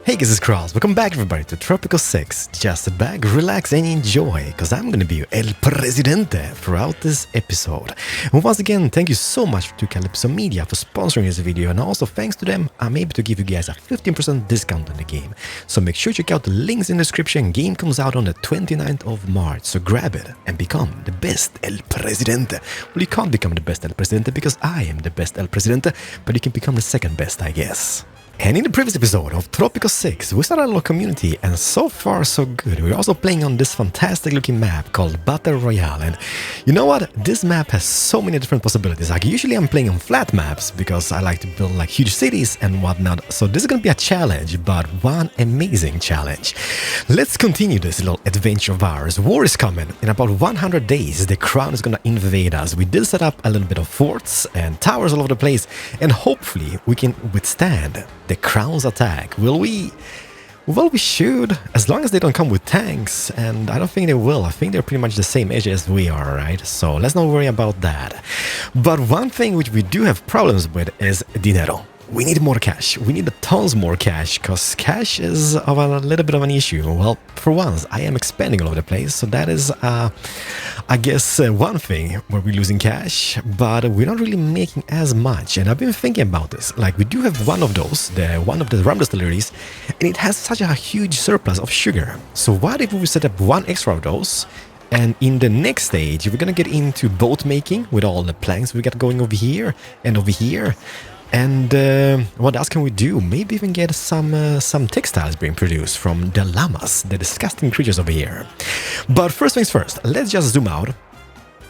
Hey guys, it's Keralis. Welcome back everybody to Tropico 6. Just sit back, relax and enjoy, because I'm gonna be El Presidente throughout this episode. And once again, thank you so much to Calypso Media for sponsoring this video, and also thanks to them, I'm able to give you guys a 15% discount on the game. So make sure you check out the links in the description. Game comes out on the 29th of March, so grab it and become the best El Presidente. Well, you can't become the best El Presidente because I am the best El Presidente, but you can become the second best, I guess. And in the previous episode of Tropico 6, we started a little community, and so far so good. We're also playing on this fantastic looking map called Battle Royale, and you know what? This map has so many different possibilities. Like usually I'm playing on flat maps because I like to build like huge cities and whatnot, so this is gonna be a challenge, but one amazing challenge. Let's continue this little adventure of ours. War is coming. In about 100 days, the crown is gonna invade us. We did set up a little bit of forts and towers all over the place, and hopefully we can withstand the crown's attack. Will we? Well, we should, as long as they don't come with tanks, and I don't think they will. I think they're pretty much the same age as we are, right? So let's not worry about that. But one thing which we do have problems with is dinero. We need more cash. We need tons more cash, because cash is of a little bit of an issue. Well, for once, I am expanding all over the place, so that is, I guess, one thing where we're losing cash, but we're not really making as much. And I've been thinking about this. Like, we do have one of those, one of the rum distilleries, and it has such a huge surplus of sugar. So what if we set up one extra of those? And in the next stage, we're gonna get into boat making with all the planks we got going over here and over here. And what else can we do? Maybe even get some textiles being produced from the llamas, the disgusting creatures over here. But first things first, let's just zoom out.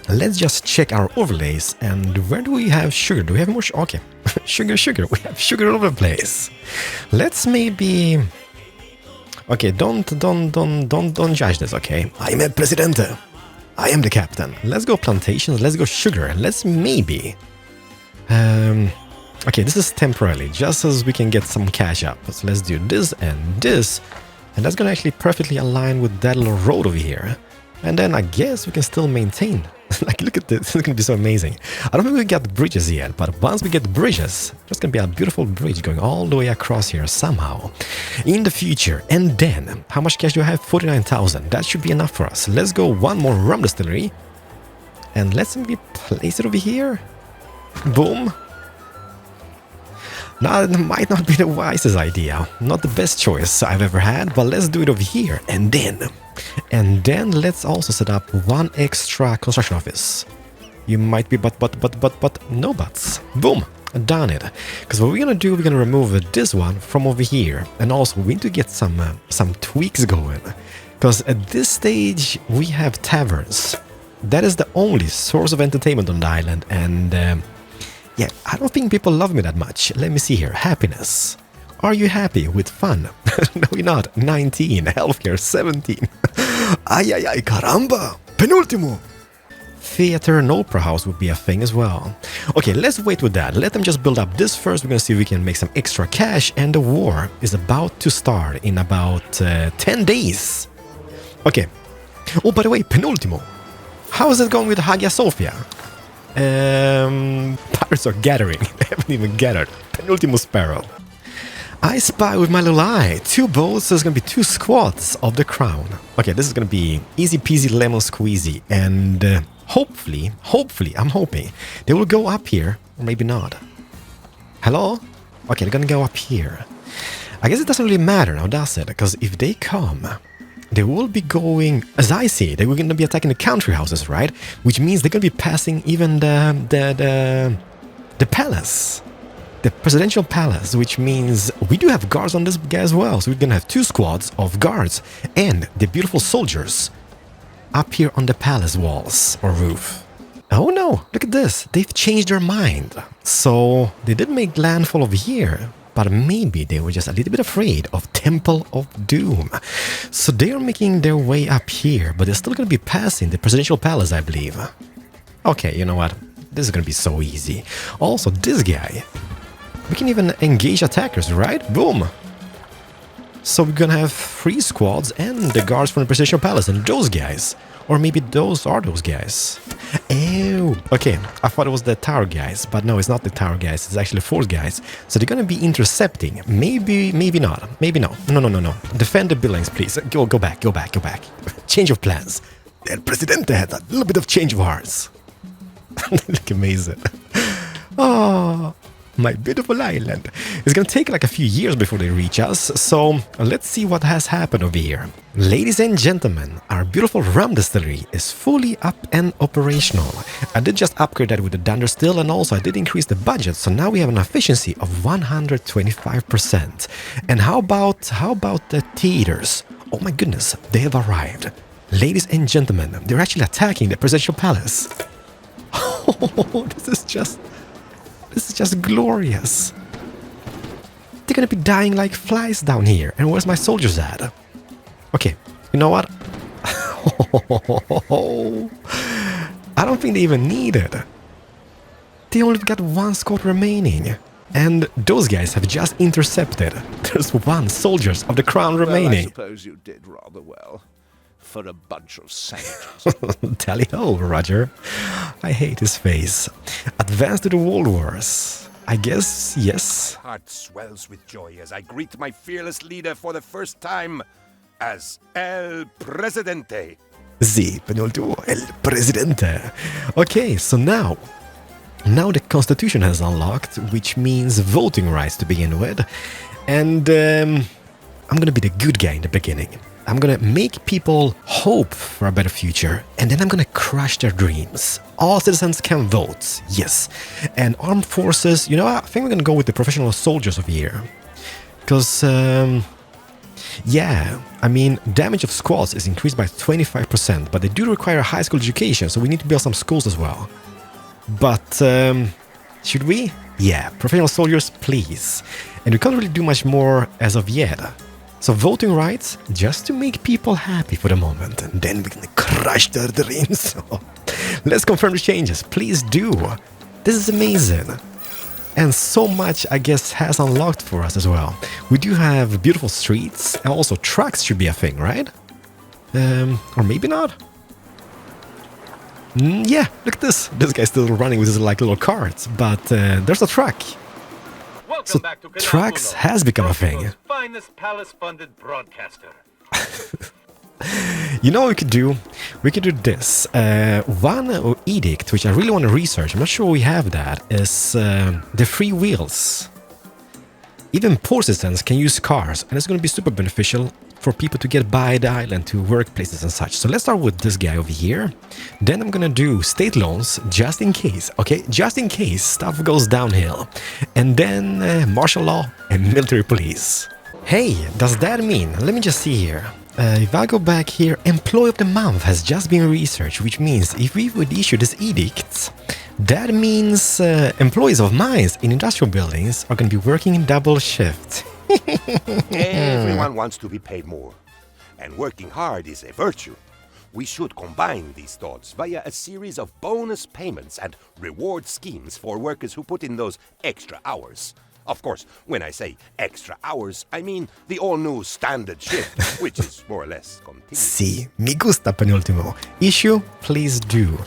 Let's just check our overlays. And where do we have sugar? Do we have more sugar? Okay, sugar. We have sugar all over the place. Let's maybe. Okay, don't judge this. Okay, I'm a presidente. I am the captain. Let's go plantations. Let's go sugar. And let's maybe. Okay, this is temporarily, just as we can get some cash up. So let's do this, and that's gonna actually perfectly align with that little road over here. And then I guess we can still maintain. Like, look at this, this is gonna be so amazing. I don't think we got bridges yet, but once we get the bridges, there's gonna be a beautiful bridge going all the way across here somehow in the future. And then, how much cash do I have? 49,000. That should be enough for us. Let's go one more rum distillery, and let's maybe place it over here. Boom. Now, it might not be the wisest idea, not the best choice I've ever had, but let's do it over here, and then let's also set up one extra construction office. You might be but no buts. Boom, done it. Because what we're gonna do, we're gonna remove this one from over here, and also we need to get some tweaks going, because at this stage we have taverns. That is the only source of entertainment on the island, and yeah, I don't think people love me that much. Let me see here. Happiness. Are you happy with fun? No, you're not. 19. Healthcare, 17. Ay, caramba. Penultimo. Theater and opera house would be a thing as well. Okay, let's wait with that. Let them just build up this first. We're gonna see if we can make some extra cash. And the war is about to start in about 10 days. Okay. Oh, by the way, penultimo. How is it going with Hagia Sophia? Pirates are gathering. They haven't even gathered. Penultimo Sparrow. I spy with my little eye. 2 boats, so there's gonna be 2 squads of the crown. Okay, this is gonna be easy peasy lemon squeezy. And hopefully, I'm hoping they will go up here, or maybe not. Hello? Okay, they're gonna go up here. I guess it doesn't really matter now, does it? Because if they come, they will be going, as I see it, they were going to be attacking the country houses, right? Which means they're going to be passing even the palace, the presidential palace, which means we do have guards on this guy as well. So we're going to have 2 squads of guards and the beautiful soldiers up here on the palace walls or roof. Oh no, look at this. They've changed their mind. So they did make landfall over here. But maybe they were just a little bit afraid of Temple of Doom. So they are making their way up here, but they're still going to be passing the presidential palace, I believe. Okay, you know what? This is going to be so easy. Also, this guy, we can even engage attackers, right? Boom! So we're going to have 3 squads and the guards from the presidential palace and those guys. Or maybe those are those guys. Oh, Ooh, okay. I thought it was the tower guys, but no, it's not the tower guys. It's actually Fort guys. So they're gonna be intercepting. Maybe not. Maybe no. No. Defend the buildings, please. Go back. Change of plans. El Presidente had a little bit of change of hearts. Look amazing. Oh, my beautiful island. It's gonna take like a few years before they reach us, so let's see what has happened over here. Ladies and gentlemen, our beautiful rum distillery is fully up and operational. I did just upgrade that with the dunder still, and also I did increase the budget, so now we have an efficiency of 125%. And how about the theaters? Oh my goodness, they have arrived. Ladies and gentlemen, they're actually attacking the presidential palace. Oh, this is just glorious. They're gonna be dying like flies down here. And where's my soldiers at? Okay, you know what? I don't think they even need it. They only got one squad remaining. And those guys have just intercepted. There's one soldiers of the crown remaining. I suppose you did rather well. For a bunch of savages. Tally-ho, Roger. I hate his face. Advance to the world wars. I guess, yes. Heart swells with joy as I greet my fearless leader for the first time as El Presidente. Sí, Penultimo, El Presidente. Okay, so now the Constitution has unlocked, which means voting rights to begin with. And I'm gonna be the good guy in the beginning. I'm gonna make people hope for a better future, and then I'm gonna crush their dreams. All citizens can vote, yes. And armed forces, you know, I think we're gonna go with the professional soldiers over here. Because, yeah, I mean, damage of squads is increased by 25%, but they do require a high school education, so we need to build some schools as well. But, should we? Yeah, professional soldiers, please. And we can't really do much more as of yet. So voting rights, just to make people happy for the moment, and then we can crush their dreams. Let's confirm the changes, please do. This is amazing. And so much, I guess, has unlocked for us as well. We do have beautiful streets, and also trucks should be a thing, right? Or maybe not. Yeah, look at this. This guy's still running with his like little carts, but there's a truck. So trucks has become a thing. Finest palace-funded broadcaster. You know what we could do? We could do this. One edict, which I really want to research, I'm not sure we have that, is the free wheels. Even poor citizens can use cars, and it's going to be super beneficial for people to get by the island to workplaces and such. So let's start with this guy over here. Then I'm gonna do state loans just in case, okay? Just in case stuff goes downhill. And then martial law and military police. Hey, does that mean, let me just see here. If I go back here, Employee of the Month has just been researched, which means if we would issue this edict, that means employees of mines in industrial buildings are gonna be working in double shift. Everyone wants to be paid more, and working hard is a virtue. We should combine these thoughts via a series of bonus payments and reward schemes for workers who put in those extra hours. Of course, when I say extra hours, I mean the all-new standard shift, which is more or less continuous. Sí, me gusta, Penultimo. Issue, please do.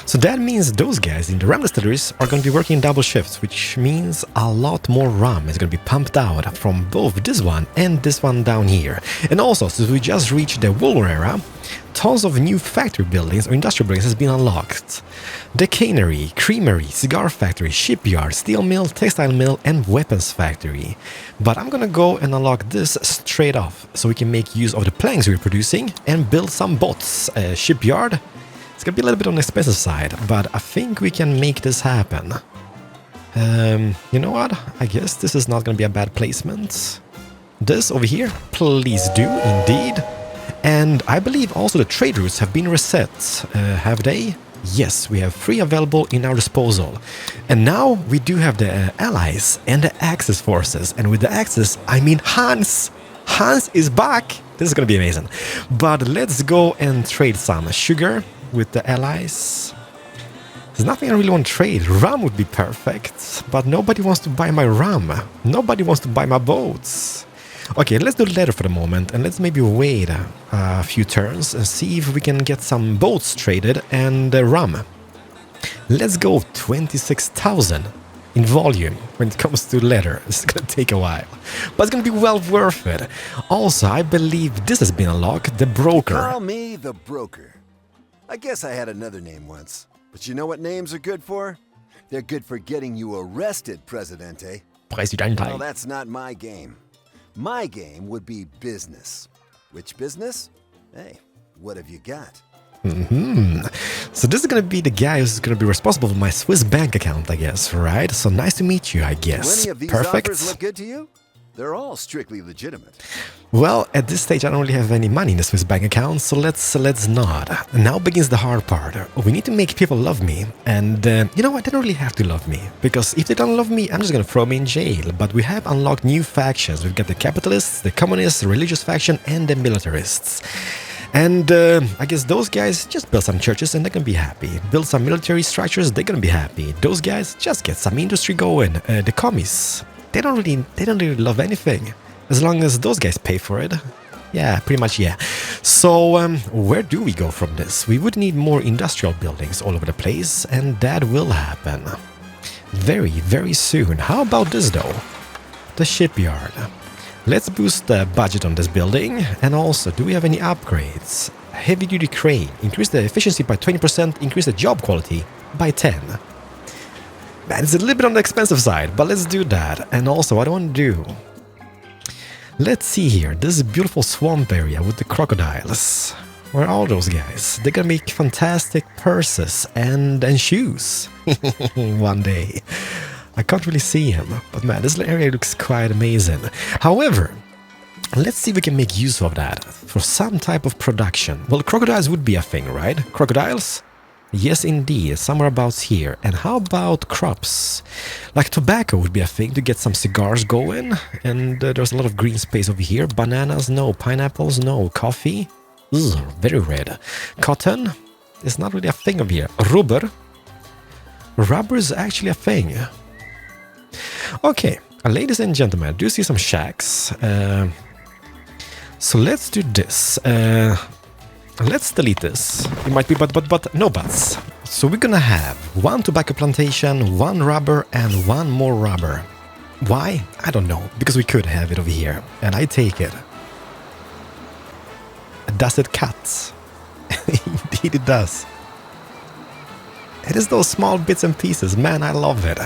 So that means those guys in the rum distilleries are going to be working double shifts, which means a lot more rum is going to be pumped out from both this one and this one down here. And also, since we just reached the World War era, tons of new factory buildings or industrial buildings has been unlocked. The cannery, creamery, cigar factory, shipyard, steel mill, textile mill, and weapons factory. But I'm gonna go and unlock this straight off, so we can make use of the planks we're producing and build some boats. Shipyard, it's gonna be a little bit on the expensive side, but I think we can make this happen. You know what? I guess this is not gonna be a bad placement. This over here, please do, indeed. And I believe also the trade routes have been reset. Have they? Yes, we have 3 available in our disposal. And now we do have the Allies and the Axis forces. And with the Axis, I mean Hans! Hans is back! This is gonna be amazing. But let's go and trade some sugar with the Allies. There's nothing I really want to trade. Rum would be perfect, but nobody wants to buy my rum. Nobody wants to buy my boats. Okay, let's do leather for the moment, and let's maybe wait a few turns and see if we can get some boats traded and rum. Let's go 26,000 in volume when it comes to leather. It's gonna take a while, but it's gonna be well worth it. Also, I believe this has been unlocked, the broker. Call me the broker. I guess I had another name once, but you know what names are good for? They're good for getting you arrested, Presidente. Presidente. Well, that's not my game. My game would be business. Which business? Hey, what have you got? So this is gonna be the guy who's gonna be responsible for my Swiss bank account, I guess, right? So nice to meet you, I guess. Do any of these Perfect. offers look good to you? They're all strictly legitimate. Well, at this stage I don't really have any money in the Swiss bank account, so let's not. Now begins the hard part. We need to make people love me, and you know what? They don't really have to love me, because if they don't love me, I'm just gonna throw me in jail. But we have unlocked new factions. We've got the capitalists, the communists, the religious faction, and the militarists. And I guess those guys just build some churches and they're gonna be happy. Build some military structures, they're gonna be happy. Those guys just get some industry going. The commies, they don't really love anything, as long as those guys pay for it. Yeah, pretty much, yeah. So where do we go from this? We would need more industrial buildings all over the place, and that will happen very, very soon. How about this though? The shipyard. Let's boost the budget on this building, and also, do we have any upgrades? Heavy-duty crane, increase the efficiency by 20%, increase the job quality by 10. Man, it's a little bit on the expensive side, but let's do that. And also, what do I want to do? Let's see here, this beautiful swamp area with the crocodiles. Where are all those guys? They're gonna make fantastic purses and shoes one day. I can't really see him, but man, this area looks quite amazing. However, let's see if we can make use of that for some type of production. Well, crocodiles would be a thing, right? Crocodiles? Yes, indeed, somewhere about here. And how about crops? Like tobacco would be a thing to get some cigars going. And there's a lot of green space over here. Bananas, no. Pineapples, no. Coffee? Ugh, very red. Cotton? It's not really a thing over here. Rubber? Rubber is actually a thing. Okay, ladies and gentlemen, I do see some shacks. So let's do this. Let's delete this. It might be but no buts. So we're gonna have one tobacco plantation, one rubber, and one more rubber. Why? I don't know. Because we could have it over here, and I take it. Does it cut? Indeed it does. It is those small bits and pieces, man, I love it.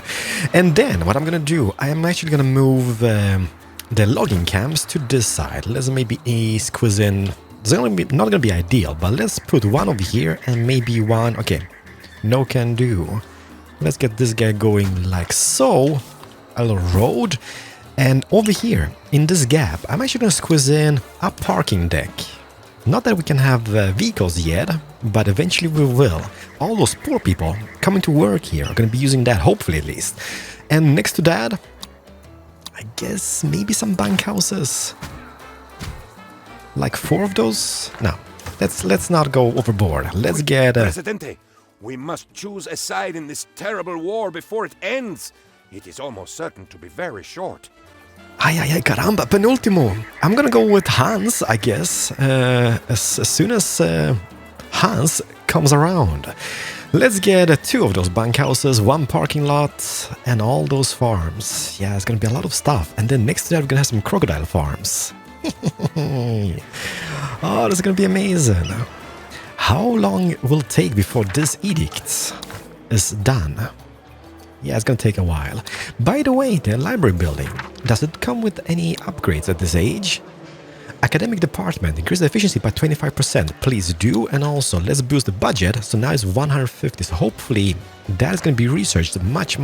And then what I'm gonna do, I am actually gonna move the logging camps to this side. Let's maybe squeeze in. It's not gonna be ideal, but let's put one over here and maybe one. Okay, no can do. Let's get this guy going like so. A little road, and over here in this gap, I'm actually gonna squeeze in a parking deck. Not that we can have vehicles yet, but eventually we will. All those poor people coming to work here are going to be using that, hopefully at least. And next to that, I guess maybe some bunkhouses. Like 4 of those? No, let's not go overboard. Let's get... Presidente, we must choose a side in this terrible war before it ends. It is almost certain to be very short. Ay, caramba, penultimo. I'm gonna go with Hans, I guess, as soon as Hans comes around. Let's get 2 of those bunkhouses, 1 parking lot, and all those farms. Yeah, it's gonna be a lot of stuff. And then next to that, we're gonna have some crocodile farms. Oh, this is gonna be amazing. How long will it take before this edict is done? Yeah, it's gonna take a while. By the way, the library building, does it come with any upgrades at this age? Academic department, increase the efficiency by 25%, please do. And also, let's boost the budget, so now it's 150, so hopefully that is gonna be researched much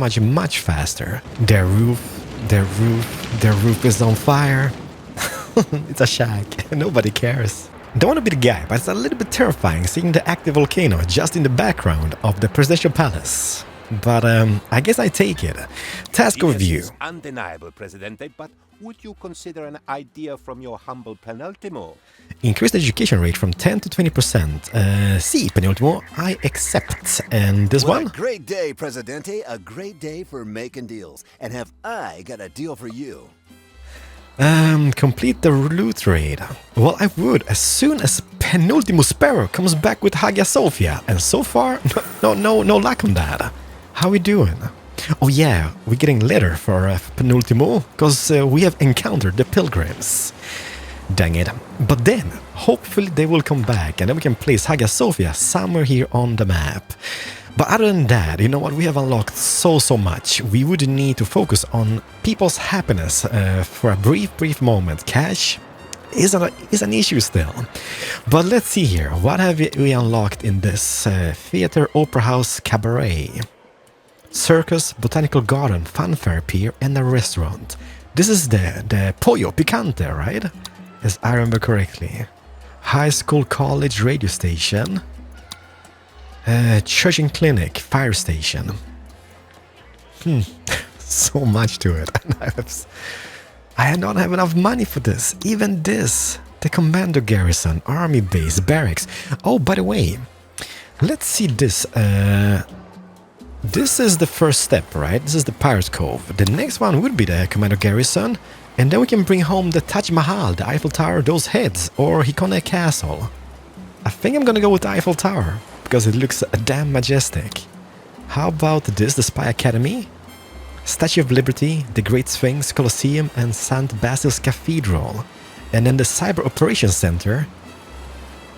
faster. Their roof is on fire. It's a shack, nobody cares. Don't want to be the guy, but it's a little bit terrifying seeing the active volcano just in the background of the presidential palace. But I guess I take it. Task overview. Yes, undeniable, Presidente, but would you consider an idea from your humble penultimo? Increase the education rate from 10 to 20%. See, penultimo, I accept. And this one? A great day, Presidente. A great day for making deals. And have I got a deal for you? Complete the loot raid. Well, I would as soon as Penultimo Sparrow comes back with Hagia Sophia, and so far, no luck on that. How we doing? Oh yeah, we're getting letter for Penultimo, because we have encountered the pilgrims. Dang it. But then, hopefully they will come back, and then we can place Hagia Sophia somewhere here on the map. But other than that, you know what, we have unlocked so much. We would need to focus on people's happiness for a brief moment. Cash is an issue still. But let's see here, what have we unlocked in this theater, opera house, cabaret? Circus, botanical garden, funfair pier, and a restaurant. This is the Pollo Picante, right? As I remember correctly. High school, college, radio station. Church and clinic, fire station. So much to it. I don't have enough money for this. Even this. The commando garrison, army base, barracks. Oh, by the way, let's see this. This is the first step, right? This is the Pirates Cove. The next one would be the commando garrison. And then we can bring home the Taj Mahal, the Eiffel Tower, those heads, or Hikone Castle. I think I'm gonna go with the Eiffel Tower, because it looks damn majestic. How about this, the Spy Academy? Statue of Liberty, the Great Sphinx, Colosseum, and St. Basil's Cathedral. And then the Cyber Operations Center.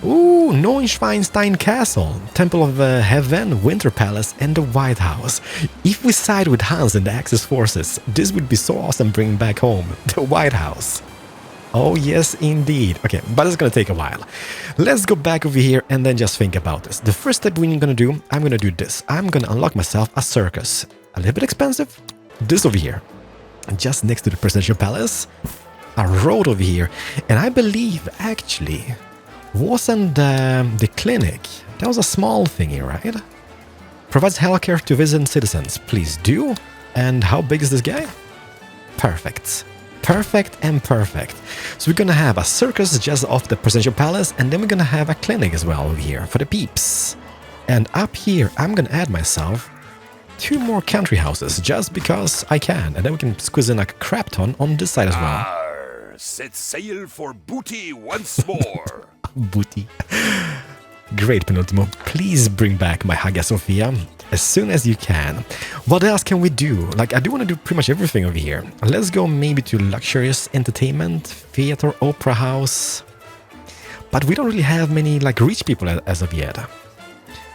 Ooh, Neuschwanstein Castle, Temple of Heaven, Winter Palace, and the White House. If we side with Hans and the Axis forces, this would be so awesome bringing back home the White House. Oh yes, indeed. Okay, but it's gonna take a while. Let's go back over here and then just think about this. The first step we're gonna do, I'm gonna do this. I'm gonna unlock myself a circus. A little bit expensive. This over here, just next to the Presidential Palace. A road over here. And I believe, actually, wasn't the clinic, that was a small thingy, right? Provides healthcare to visiting citizens. Please do. And how big is this guy? Perfect. Perfect and perfect. So we're gonna have a circus just off the Presidential Palace, and then we're gonna have a clinic as well over here for the peeps. And up here, I'm gonna add myself 2 more country houses just because I can, and then we can squeeze in a crap ton on this side as well. Set sail for booty once more. Booty. Great, Penultimo. Please bring back my Hagia Sophia as soon as you can. What else can we do? Like, I do want to do pretty much everything over here. Let's go maybe to luxurious entertainment, theater, opera house. But we don't really have many, like, rich people as of yet.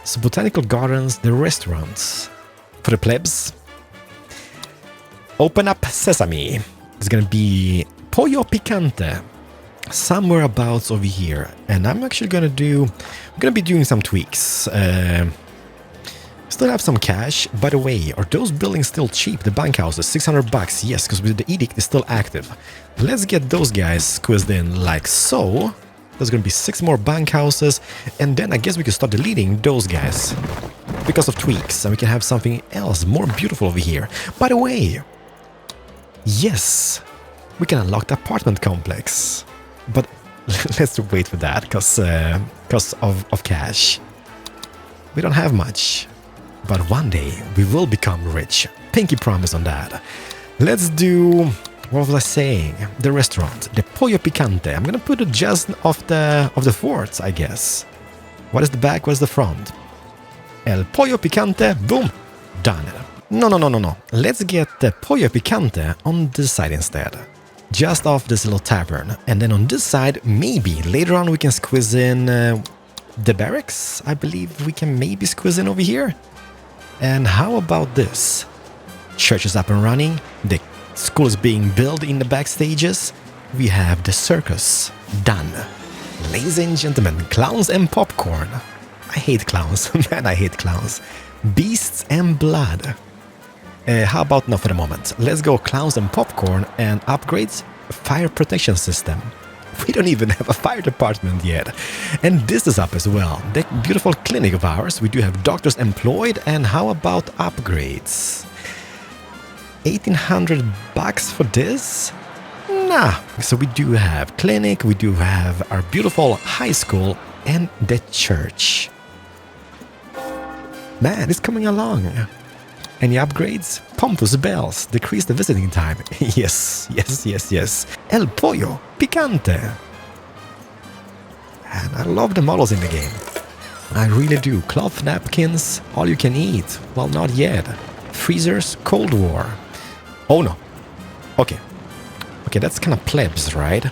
So botanical gardens, the restaurants. For the plebs. Open up sesame. It's gonna be Pollo Picante. Somewhere abouts over here. And I'm actually gonna be doing some tweaks. Still have some cash. By the way, are those buildings still cheap? The bank houses, 600 bucks. Yes, because the edict is still active. Let's get those guys squeezed in like so. There's gonna be 6 more bank houses. And then I guess we can start deleting those guys because of tweaks. And we can have something else more beautiful over here. By the way, yes, we can unlock the apartment complex. But let's wait for that because of cash. We don't have much. But one day we will become rich. Pinky promise on that. Let's do, what was I saying? The restaurant, the Pollo Picante. I'm gonna put it just off the forts, I guess. What is the back? What is the front? El Pollo Picante. Boom. Done. No. Let's get the Pollo Picante on this side instead. Just off this little tavern. And then on this side, maybe later on we can squeeze in the barracks. I believe we can maybe squeeze in over here. And how about this? Church is up and running. The school is being built in the backstages. We have the circus. Done. Ladies and gentlemen, clowns and popcorn. I hate clowns. Man, I hate clowns. Beasts and blood. How about now for the moment? Let's go clowns and popcorn and upgrades fire protection system. We don't even have a fire department yet. And this is up as well. The beautiful clinic of ours. We do have doctors employed. And how about upgrades? 1,800 bucks for this? Nah. So we do have clinic. We do have our beautiful high school and the church. Man, it's coming along. Any upgrades? Pompous bells. Decrease the visiting time. Yes, yes, yes, yes. El pollo. Picante. And I love the models in the game. I really do. Cloth napkins. All you can eat. Well, not yet. Freezers. Cold War. Oh no. Okay. Okay, that's kind of plebs, right?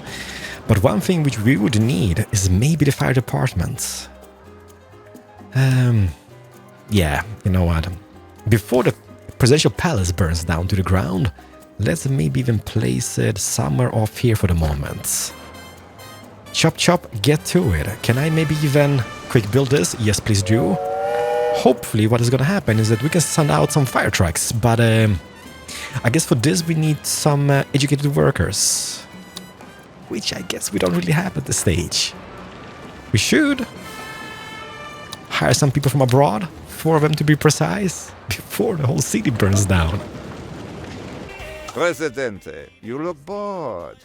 But one thing which we would need is maybe the fire department. Yeah, you know what? Before the presidential palace burns down to the ground, let's maybe even place it somewhere off here for the moment. Chop chop, get to it. Can I maybe even quick build this? Yes, please do. Hopefully what is gonna happen is that we can send out some fire trucks, but I guess for this we need some educated workers. Which I guess we don't really have at this stage. We should hire some people from abroad, 4 of them to be precise, before the whole city burns down. Presidente, you look bored.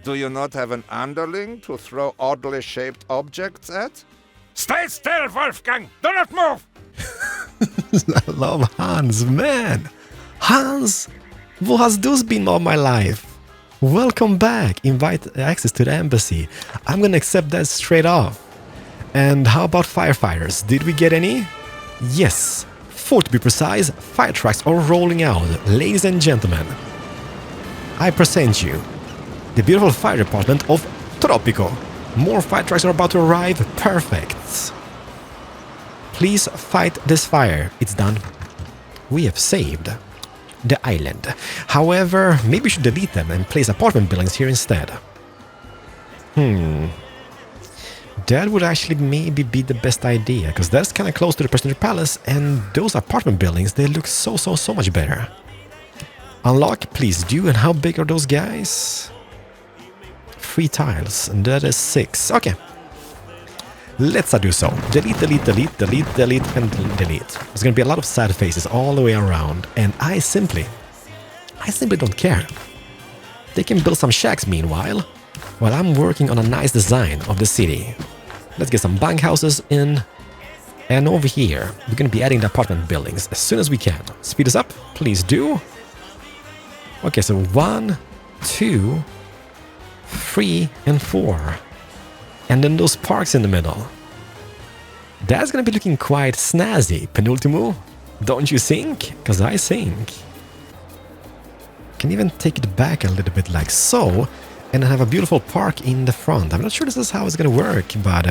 Do you not have an underling to throw oddly shaped objects at? Stay still, Wolfgang! Do not move! I love Hans, man! Hans! Wo hast du's been all my life? Welcome back! Invite access to the embassy. I'm gonna accept that straight off. And how about firefighters? Did we get any? Yes. 4 to be precise, fire trucks are rolling out. Ladies and gentlemen, I present you the beautiful fire department of Tropico. More fire trucks are about to arrive. Perfect. Please fight this fire. It's done. We have saved the island. However, maybe we should delete them and place apartment buildings here instead. That would actually maybe be the best idea, because that's kind of close to the presidential palace, and those apartment buildings, they look so much better. Unlock, please do. And how big are those guys? 3 tiles, and that is 6. Okay. Let's do so. Delete, delete, delete, delete, delete, and delete. There's gonna be a lot of sad faces all the way around, and I simply don't care. They can build some shacks meanwhile, while I'm working on a nice design of the city. Let's get some bunkhouses in, and over here, we're gonna be adding the apartment buildings as soon as we can. Speed us up, please do. Okay, so 1, 2, 3, and 4. And then those parks in the middle. That's gonna be looking quite snazzy, Penultimo. Don't you think? Because I think. Can even take it back a little bit like so, and have a beautiful park in the front. I'm not sure this is how it's gonna work, but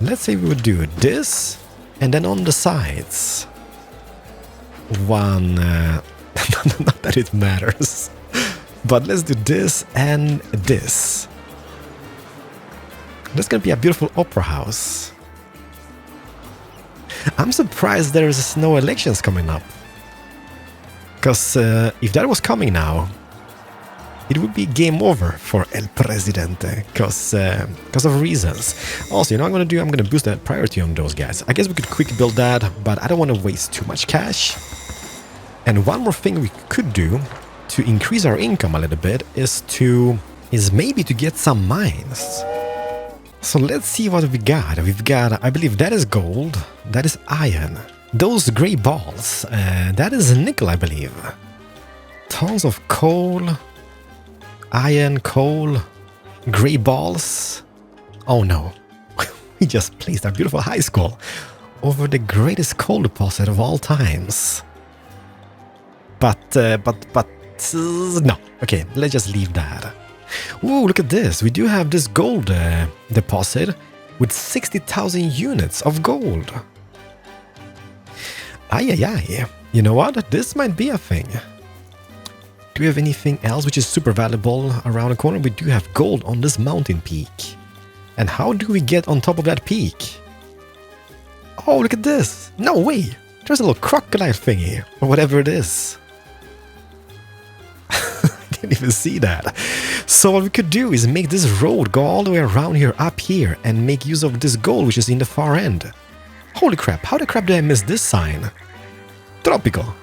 let's say we would do this, and then on the sides. One, not that it matters, but let's do this and this. That's gonna be a beautiful opera house. I'm surprised there's no elections coming up. Because if that was coming now, it would be game over for El Presidente. Because of reasons. Also, you know what I'm gonna do? I'm gonna boost that priority on those guys. I guess we could quick build that, but I don't want to waste too much cash. And one more thing we could do to increase our income a little bit is maybe to get some mines. So let's see what we got. We've got, I believe that is gold, that is iron. Those gray balls, that is nickel, I believe. Tons of coal, iron, coal, gray balls. Oh no, we just placed our beautiful high school over the greatest coal deposit of all times. But no. Okay, let's just leave that. Ooh, look at this. We do have this gold deposit with 60,000 units of gold. Ay. You know what? This might be a thing. Do we have anything else which is super valuable around the corner? We do have gold on this mountain peak. And how do we get on top of that peak? Oh, look at this. No way. There's a little crocodile thingy, or whatever it is. I didn't even see that. So what we could do is make this road go all the way around here, up here, and make use of this gold which is in the far end. Holy crap, how the crap did I miss this sign? Tropico.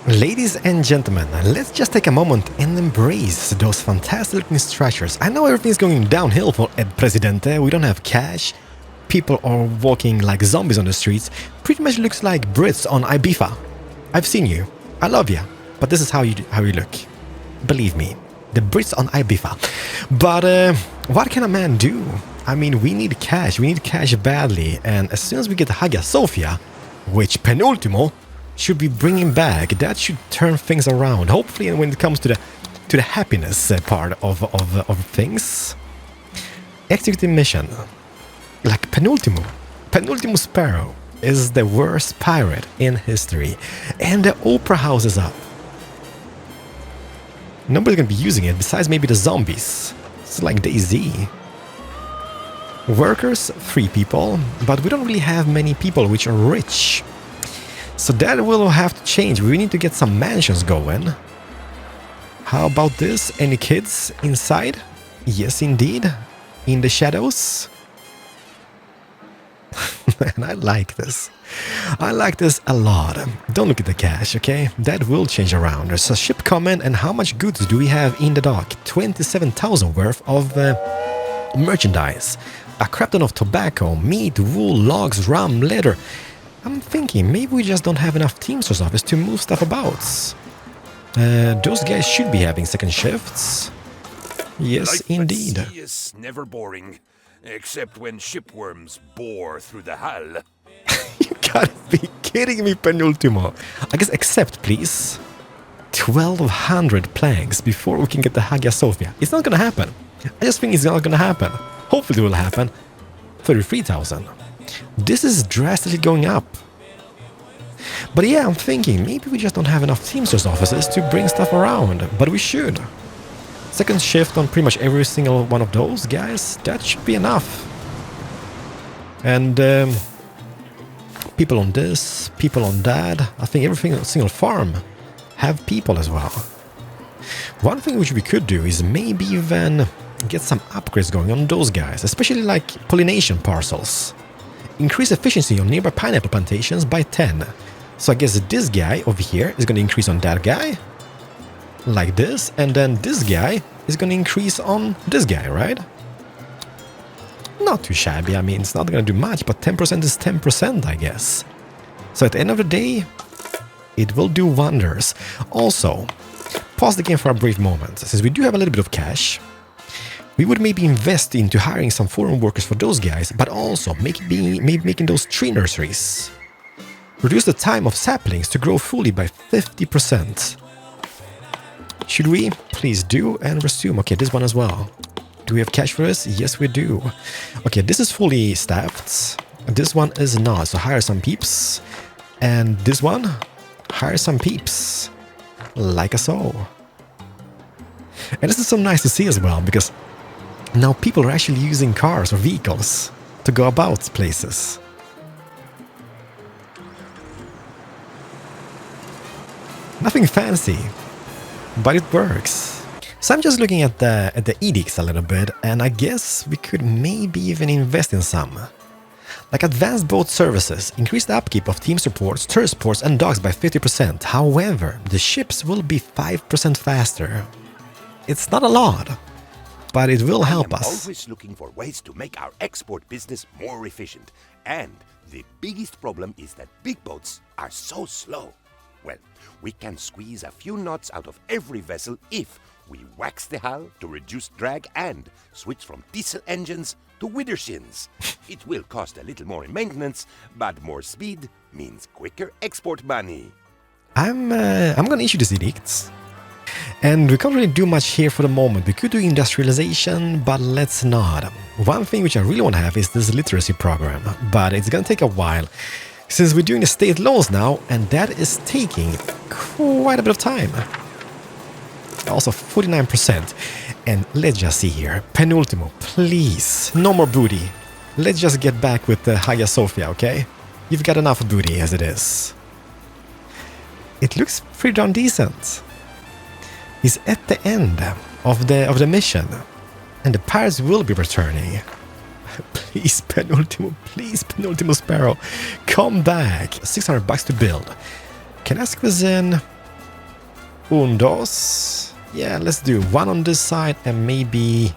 Ladies and gentlemen, let's just take a moment and embrace those fantastic looking structures. I know everything's going downhill for El Presidente, we don't have cash. People are walking like zombies on the streets. Pretty much looks like Brits on Ibiza. I've seen you. I love you, but this is how you look. Believe me, the Brits on Ibiza. But what can a man do? I mean, we need cash. We need cash badly, and as soon as we get Hagia Sophia, which Penultimo should be bringing back, that should turn things around. Hopefully, when it comes to the happiness part of things. Executive mission, like Penultimo Sparrow is the worst pirate in history, and the opera house is up. Nobody's gonna be using it besides maybe the zombies. It's like DayZ. Workers, 3 people, but we don't really have many people which are rich. So that will have to change. We need to get some mansions going. How about this? Any kids inside? Yes, indeed. In the shadows. And I like this. I like this a lot. Don't look at the cash, okay? That will change around. There's a ship coming, and how much goods do we have in the dock? 27,000 worth of merchandise. A crap ton of tobacco, meat, wool, logs, rum, leather. I'm thinking maybe we just don't have enough Teamsters office to move stuff about. Those guys should be having second shifts. Yes, Life indeed. at sea is never boring, except when shipworms bore through the hull. You gotta be kidding me, Penultimo. I guess accept, please. 1,200 planks before we can get the Hagia Sophia. It's not gonna happen. I just think it's not gonna happen. Hopefully it will happen. 33,000. This is drastically going up. But yeah, I'm thinking maybe we just don't have enough Teamsters offices to bring stuff around. But we should. Second shift on pretty much every single one of those guys. That should be enough. And people on this, people on that. I think every single farm have people as well. One thing which we could do is maybe even get some upgrades going on those guys, especially like pollination parcels. Increase efficiency on nearby pineapple plantations by 10. So I guess this guy over here is going to increase on that guy, like this, and then this guy is going to increase on this guy, right? Not too shabby. I mean, it's not going to do much, but 10% is 10%, I guess. So at the end of the day, it will do wonders. Also, pause the game for a brief moment. Since we do have a little bit of cash, we would maybe invest into hiring some foreign workers for those guys, but also maybe making those tree nurseries. Reduce the time of saplings to grow fully by 50%. Should we? Please do, and resume. Okay, this one as well. Do we have cash for this? Yes, we do. Okay, this is fully staffed. This one is not, so hire some peeps. And this one, hire some peeps. Like so. And this is so nice to see as well, because now people are actually using cars or vehicles to go about places. Nothing fancy, but it works. So I'm just looking at the edicts a little bit, and I guess we could maybe even invest in some. Like advanced boat services, increase the upkeep of team supports, tourist ports and docks by 50%. However, the ships will be 5% faster. It's not a lot, but it will help us. I am always looking for ways to make our export business more efficient. And the biggest problem is that big boats are so slow. Well, we can squeeze a few knots out of every vessel if we wax the hull to reduce drag and switch from diesel engines to widdershins. It will cost a little more in maintenance, but more speed means quicker export money. I'm gonna issue these edicts. And we can't really do much here for the moment. We could do industrialization, but let's not. One thing which I really want to have is this literacy program, but it's gonna take a while since we're doing the state loans now, and that is taking quite a bit of time. Also 49%. And let's just see here. Penultimo, please. No more booty. Let's just get back with the Hagia Sophia, okay? You've got enough booty as it is. It looks pretty darn decent. He's at the end of the mission, and the pirates will be returning. Please, Penultimo Sparrow, come back. $600 to build. Can I squeeze in dos? Yeah, let's do one on this side and maybe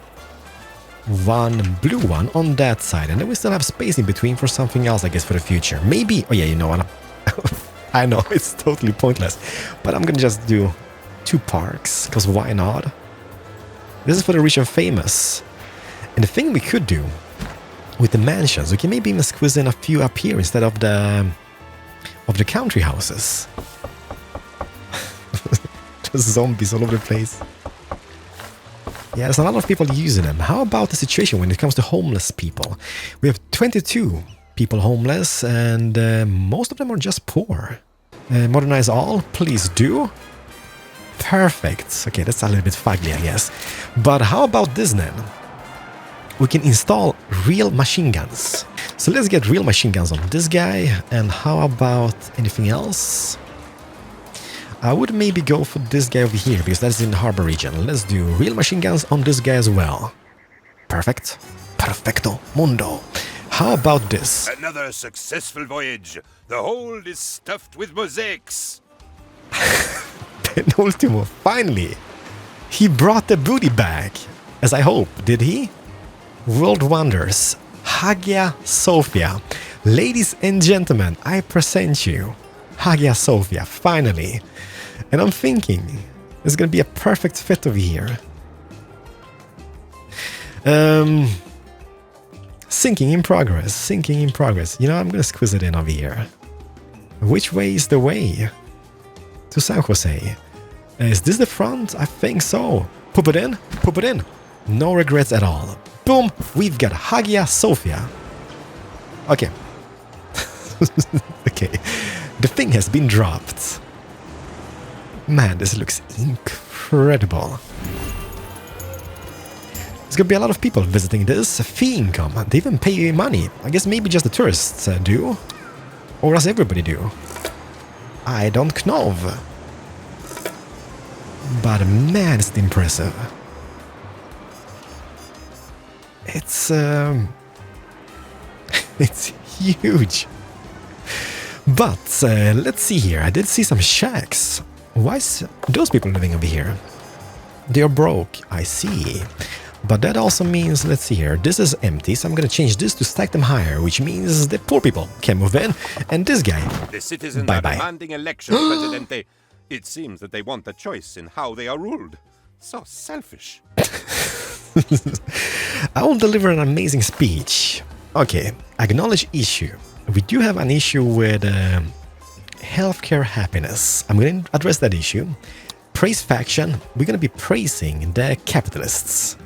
one blue one on that side, and then we still have space in between for something else, I guess, for the future. Maybe. Oh yeah, you know what? I know, it's totally pointless. But I'm gonna just do 2 parks, because why not? This is for the rich and famous. And the thing we could do with the mansions, we can maybe even squeeze in a few up here instead of the country houses. Just zombies all over the place. Yeah, there's a lot of people using them. How about the situation when it comes to homeless people? We have 22 people homeless, and most of them are just poor. Modernize all, please do. Perfect. Okay, that's a little bit fugly, I guess. But how about this then? We can install real machine guns. So let's get real machine guns on this guy. And how about anything else? I would maybe go for this guy over here, because that's in the harbor region. Let's do real machine guns on this guy as well. Perfect. Perfecto mundo. How about this? Another successful voyage. The hold is stuffed with mosaics. Penultimo, finally! He brought the booty back. As I hope, did he? World Wonders. Hagia Sophia. Ladies and gentlemen, I present you Hagia Sophia, finally. And I'm thinking, it's gonna be a perfect fit over here. Sinking in progress, sinking in progress. You know, I'm gonna squeeze it in over here. Which way is the way? To San Jose. Is this the front? I think so. Pop it in, pop it in. No regrets at all. Boom, we've got Hagia Sophia. Okay. Okay. The thing has been dropped. Man, this looks incredible. There's gonna be a lot of people visiting this. Fee income. They even pay money. I guess maybe just the tourists do. Or does everybody do? I don't know. But man, it's impressive. It's it's huge. But let's see here. I did see some shacks. Why is those people living over here? They are broke. I see. But that also means, let's see here. This is empty, so I'm gonna change this to stack them higher, which means the poor people can move in, and this guy. The citizens bye are bye. demanding elections, Presidente. It seems that they want a choice in how they are ruled. So selfish. I will deliver an amazing speech. Okay, acknowledge issue. We do have an issue with healthcare happiness. I'm going to address that issue. Praise faction. We're going to be praising the capitalists.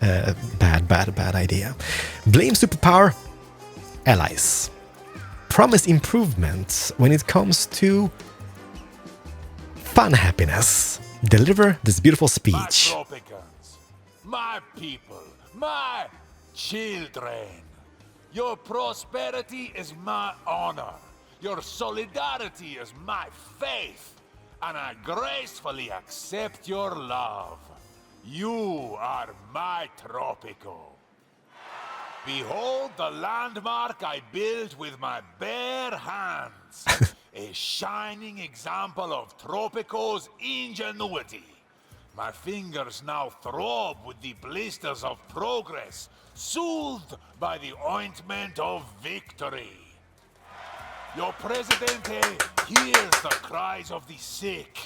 Bad idea. Blame superpower. Allies. Promise improvements when it comes to fun happiness. Deliver this beautiful speech. My Tropicans, my people, my children. Your prosperity is my honor. Your solidarity is my faith. And I gracefully accept your love. You are my Tropico. Behold the landmark I built with my bare hands. A shining example of Tropico's ingenuity. My fingers now throb with the blisters of progress, soothed by the ointment of victory. Your Presidente hears the cries of the sick.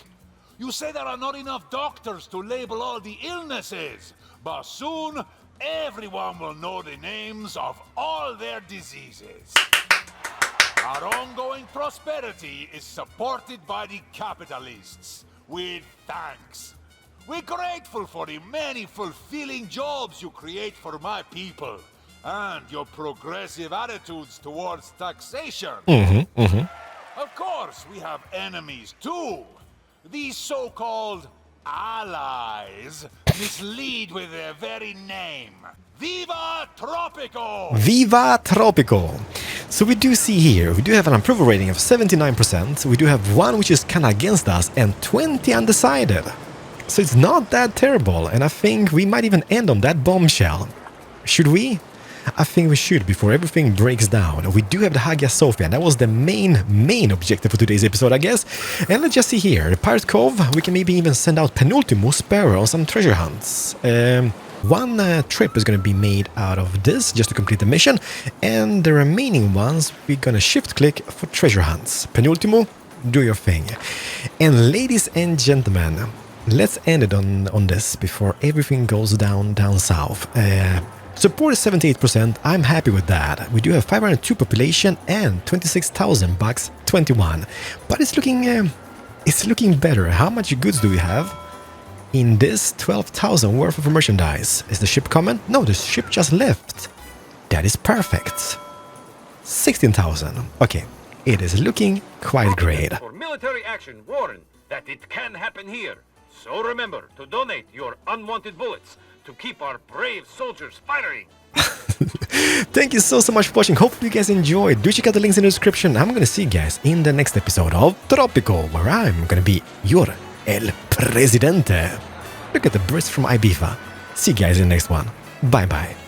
You say there are not enough doctors to label all the illnesses, but soon everyone will know the names of all their diseases. Our ongoing prosperity is supported by the capitalists, with thanks. We're grateful for the many fulfilling jobs you create for my people, and your progressive attitudes towards taxation. Of course, we have enemies too. These so-called allies mislead with their very name. Viva Tropico! Viva Tropico! So we do see here, we do have an approval rating of 79%, we do have one which is kinda against us, and 20 undecided. So it's not that terrible, and I think we might even end on that bombshell. Should we? I think we should, before everything breaks down. We do have the Hagia Sophia, and that was the main objective for today's episode, I guess. And let's just see here, the Pirate Cove, we can maybe even send out Penultimo Sparrow on some treasure hunts. One trip is going to be made out of this just to complete the mission, and the remaining ones we're going to shift-click for treasure hunts. Penultimo, do your thing. And ladies and gentlemen, let's end it on this before everything goes down south. Support is 78%, I'm happy with that. We do have 502 population and 26,000 bucks, 21. But it's looking better. How much goods do we have? In this 12,000 worth of merchandise. Is the ship coming? No, the ship just left. That is perfect. 16,000. Okay, it is looking quite great. For military action, warn that it can happen here. So remember to donate your unwanted bullets to keep our brave soldiers firing. Thank you so much for watching. Hope you guys enjoyed. Do check out the links in the description. I'm gonna see you guys in the next episode of Tropico, where I'm gonna be your El Presidente. Look at the birds from Ibiza. See you guys in the next one. Bye bye.